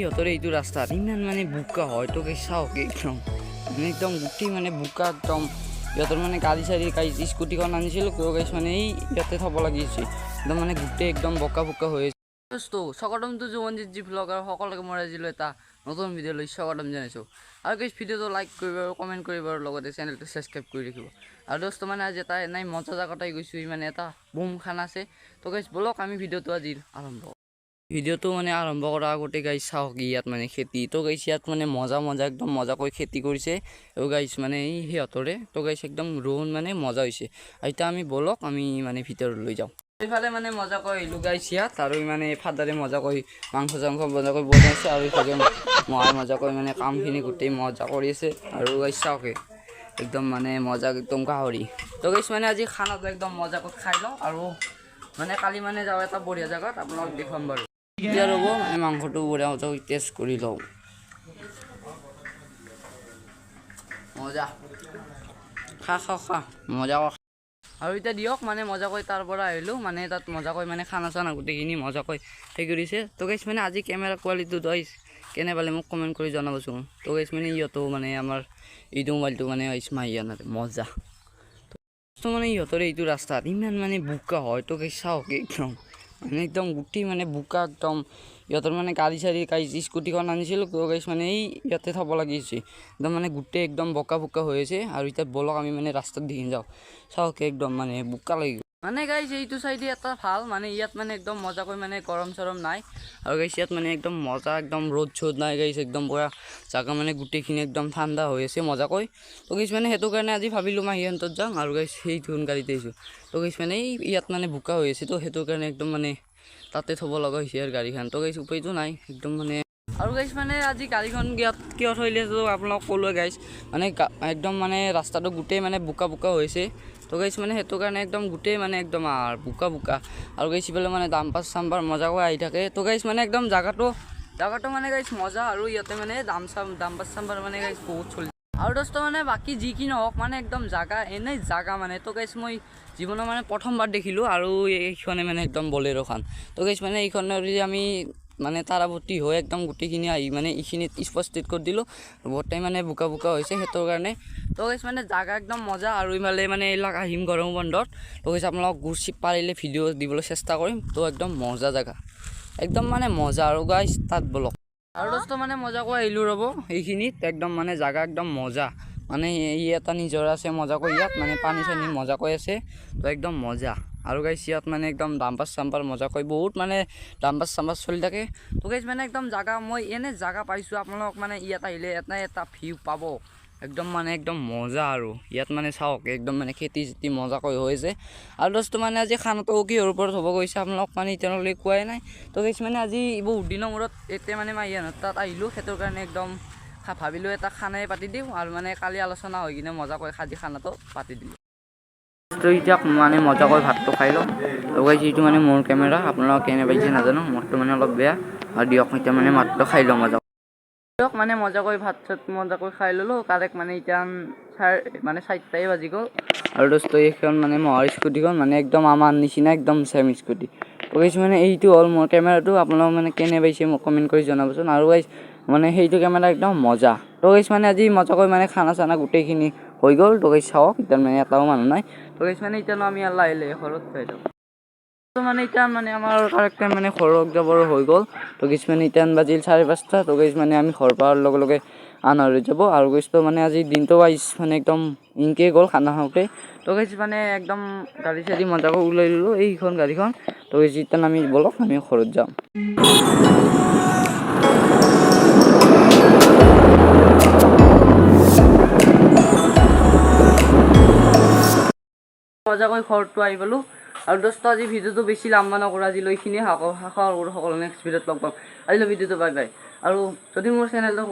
ইহঁতৰ এইটো ৰাস্তাত ইমান মানে বোকা হয় তো চাওক একদম মানে একদম গোটেই মানে বোকা একদম ইহঁতৰ মানে গাড়ী চাড়ী স্কুটিখন আনিছিলোঁ কিয় গাইছ মানে এই ইয়াতে থ'ব লাগিছে একদম মানে গোটেই একদম বোকা বোকা হৈ আছে। স্বাগতমটো জুমনজিৎ জি ভ্লগাৰ সকলোকে মই আজিলৈ এটা নতুন ভিডিঅ' লৈ স্বাগতম জনাইছোঁ আৰু গাইছ ভিডিঅ'টো লাইক কৰিব আৰু কমেণ্ট কৰিব আৰু লগতে চেনেলটো ছাবস্ক্ৰাইব কৰি ৰাখিব আৰু দোস্ত মানে আজি এটা এনেই মজা জেগাত গৈছোঁ মানে এটা বুম খানা আছে তো গাইছ বলক আমি ভিডিঅ'টো আজি ভিডিঅ'টো মানে আৰম্ভ কৰাৰ আগতে গাইছ চাওক ইয়াত মানে খেতি তো গাইছ ইয়াত মানে মজা একদম মজাকৈ খেতি কৰিছে আৰু গাইছ মানে এই সিহঁতৰে তো গাইছ একদম ৰোহন মানে মজা হৈছে এতিয়া আমি বলক আমি মানে ভিতৰত লৈ যাওঁ। এইফালে মানে মজাকৈ আহিলোঁ গাইছ ইয়াত আৰু মানে ফাদাৰে মজাকৈ মাংস চাংস মজাকৈ বনাইছে আৰু ইফালে মই মজাকৈ মানে কামখিনি গোটেই মজা কৰি আছে আৰু গাইছ চাওক একদম মানে মজা একদম গাহৰি তো গাইছ মানে আজি খানাটো একদম মজাকৈ খাই লওঁ আৰু মানে কালি মানে যাওঁ এটা বঢ়িয়া জেগাত আপোনালোক দেখুৱাম বাৰু এতিয়া ৰ'ব মানে মাংসটো বঢ়িয়া মজাকৈ টেষ্ট কৰি লওঁ মজা খা মজা আৰু এতিয়া দিয়ক মানে মজাকৈ তাৰ পৰা আহিলোঁ মানে তাত মজাকৈ মানে খানা চানা গোটেইখিনি মজাকৈ সেই কৰিছে তো গাইছ মানে আজি কেমেৰা কোৱালিটিটো গাইছ কেনে পালে মোক কমেণ্ট কৰি জনাবচোন তো গাইছ মানে ইহঁতো মানে আমাৰ এইটো মোবাইলটো মানে মাহিয়া নাৰে মজা তো মানে ইহঁতৰ এইটো ৰাস্তাত ইমান মানে বোকা হয় তো গাইছ চাওক একদম মানে একদম গোটেই মানে বোকা একদম ইহঁতৰ মানে গাড়ী চাড়ী স্কুটিখন আনিছিলোঁ কিয় গাইছ মানে এই ইয়াতে থ'ব লাগিছে একদম মানে গোটেই একদম বোকা হৈ আছে আৰু এতিয়া বলক আমি মানে ৰাস্তাত দেখি যাওঁ চাওক একদম মানে বোকা লাগি মানে গাইছ এইটো চাইডে এটা ভাল মানে ইয়াত মানে একদম মজাকৈ মানে গৰম চৰম নাই আৰু গাইছ ইয়াত মানে একদম মজা একদম ৰ'দ চ'দ নাই গাইছ একদম পুৰা জাগা মানে গোটেইখিনি একদম ঠাণ্ডা হৈ আছে মজাকৈ তো গাইছ মানে সেইটো কাৰণে আজি ভাবিলোঁ মাহীহঁতত যাওঁ আৰু গাইছ সেইটো গাড়ীতে আহিছোঁ তো গাইছ মানে এই ইয়াত মানে বোকা হৈ আছে তো সেইটো কাৰণে একদম মানে তাতে থ'ব লগা হৈছে আৰু গাড়ীখন তো গাইছ উপায়তো নাই একদম মানে আৰু গাইছ মানে আজি গাড়ীখন ইয়াত কিয় থৈলে তো আপোনালোক ক'লোৱে গাইছ মানে একদম মানে ৰাস্তাটো গোটেই মানে বোকা হৈছে তো গাইছ মানে সেইটো কাৰণে একদম গোটেই মানে একদম আৰু বোকা আৰু গাইছ ইফালে মানে ডাম্পাৰ চাম্পাৰ মজাকৈ আহি থাকে তো গাইছ মানে একদম জাগাটো মানে গাইছ মজা আৰু ইয়াতে মানে ডাম্পাৰ চাম্পাৰ মানে গাইছ বহুত চলি আৰু দোস্ত মানে বাকী যি কি নহওক মানে একদম জাগা এনেই জাগা মানে তো গাইছ মই জীৱনৰ মানে প্ৰথমবাৰ দেখিলোঁ আৰু এইখনে মানে একদম বলেৰ'খন তো গাইছ মানে এইখনৰ আমি মানে তাৰাৱতী হৈ একদম গোটেইখিনি আহি মানে এইখিনিত স্পষ্টিত কৰি দিলোঁ গোটেই মানে বোকা হৈছে সেইটোৰ কাৰণে তো গাইছ মানে জাগা একদম মজা আৰু ইফালে মানে এইবিলাক আহিম গৰম বন্ধত তো গাইছ আপোনালোক পাৰিলে ভিডিঅ' দিবলৈ চেষ্টা কৰিম তো একদম মজা জাগা একদম মানে মজা আৰু গাইছ তাত বলক আৰু দোস্ত মানে মজাকৈ আহিলোঁ ৰ'ব এইখিনিত একদম মানে জাগা একদম মজা মানে ই এটা নিজৰ আছে মজাকৈ ইয়াত মানে পানী চানী মজাকৈ আছে তো একদম মজা আৰু গাইছ ইয়াত মানে একদম ডাম্পাৰ চাম্পাৰ মজাকৈ বহুত মানে ডাম্পাৰ চাম্পাৰ চলি থাকে তো গাইছ মানে একদম জাগা মই এনে জাগা পাইছোঁ আপোনালোক মানে ইয়াত আহিলে এটা ভিউ পাব একদম মানে একদম মজা আৰু ইয়াত মানে চাওক একদম মানে খেতি চেতি মজাকৈ হৈছে আৰু দোস্ত মানে আজি খানাটো কিহৰ ওপৰত হ'ব গৈছে আপোনালোক মানে এতিয়ালৈকে কোৱাই নাই তো গাইছ মানে আজি বহুত দিনৰ মূৰত এতিয়া মানে মাহীহঁতৰ তাত আহিলোঁ সেইটোৰ কাৰণে একদম ভাবিলোঁ এটা খানাই পাতি দিওঁ আৰু মানে কালি আলোচনা হৈ কিনে মজাকৈ আজি খানাটো পাতি দিলোঁ তো এতিয়া মানে মজাকৈ ভাতটো খাই লওঁ লগাই যিটো মানে মোৰ কেমেৰা আপোনালোক কেনে পাইছে নাজানো মোৰটো মানে অলপ বেয়া আৰু দিয়ক এতিয়া মানে মাতটো খাই লওঁ মজা দিয়ক মানে মজাকৈ ভাত চাত মজাকৈ খাই ল'লোঁ কাৰেক্ট মানে এতিয়া 4টাই বাজি গ'ল আৰু দোস্ত এইখন মানে মহাৰ স্কুটিখন মানে একদম আমাৰ নিচিনা একদম ছেম স্কুটি তো গাইছ মানে এইটো হ'ল মোৰ কেমেৰাটো আপোনালোক মানে কেনে পাইছে মোক কমেণ্ট কৰি জনাবচোন আৰু গাইছ মানে সেইটো কেমেৰা একদম মজা তো গাইছ মানে আজি মজাকৈ মানে খানা চানা গোটেইখিনি হৈ গ'ল তো গাইছ চাওক এতিয়া মানে এটাও মানুহ নাই তো গাইছ মানে এতিয়া আমি লাহে ঘৰত যাই যাওঁ তো মানে এতিয়া মানে আমাৰ কাৰেক্ট টাইম মানে ঘৰত যাবৰ হৈ গ'ল তো গাইছ মানে এতিয়া বাজিল 5:30 তো গাইছ মানে আমি ঘৰ পোৱাৰ লগে আন্ধাৰ হৈ যাব আৰু গাইছ তো মানে আজি দিনটো গাইছ মানে একদম ইনকে গ'ল খানা খাওঁতে তো গাইছ মানে একদম গাড়ী চাড়ী মজাকৈ ওলাই ল'লোঁ এইখন গাড়ীখন তো গাইছ এতিয়া আমি বলক আমি ঘৰত যাম মজাকৈ ঘৰটো আহি পালোঁ আৰু দোস্ত আজি ভিডিঅ'টো বেছি লাম্বা নকৰোঁ আজিলৈ এইখিনিয়ে আশা কৰোঁ সকলো নেক্সট ভিডিঅ'ত লগ পাম আজিলৈ ভিডিঅ'টো বাই আৰু যদি মোৰ চেনেলটো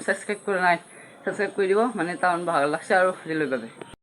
ছাবস্ক্ৰাইব কৰা নাই ছাবস্ক্ৰাইব কৰি দিব মানে তাৰ ভাল লাগছে আৰু আজিলৈ বাই